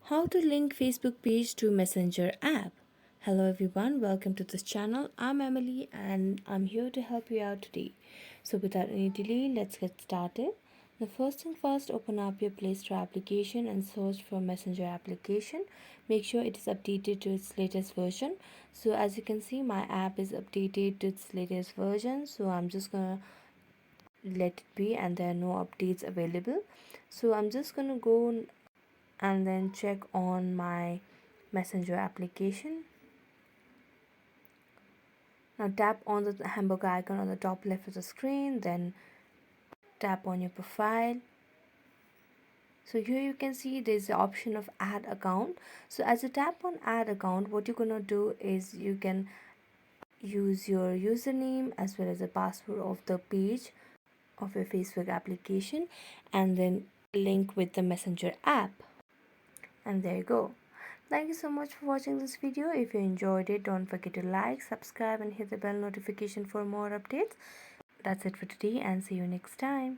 How to link Facebook page to Messenger app. Hello everyone, welcome to this channel. I'm Emily and I'm here to help you out today. So without any delay, let's get started. The first thing first, open up your Play Store application and search for Messenger application. Make sure it is updated to its latest version. So as you can see, my app is updated to its latest version. So I'm just gonna let it be and there are no updates available. So I'm just gonna go and then check on my messenger application. Now tap on the hamburger icon on the top left of the screen, then tap on your profile. So here you can see there's the option of add account. So as you tap on add account, what you're gonna do is you can use your username as well as the password of the page of your Facebook application and then link with the messenger app. And there you go. Thank you so much for watching this video. If you enjoyed it, don't forget to like, subscribe and hit the bell notification for more updates. That's it for today and see you next time.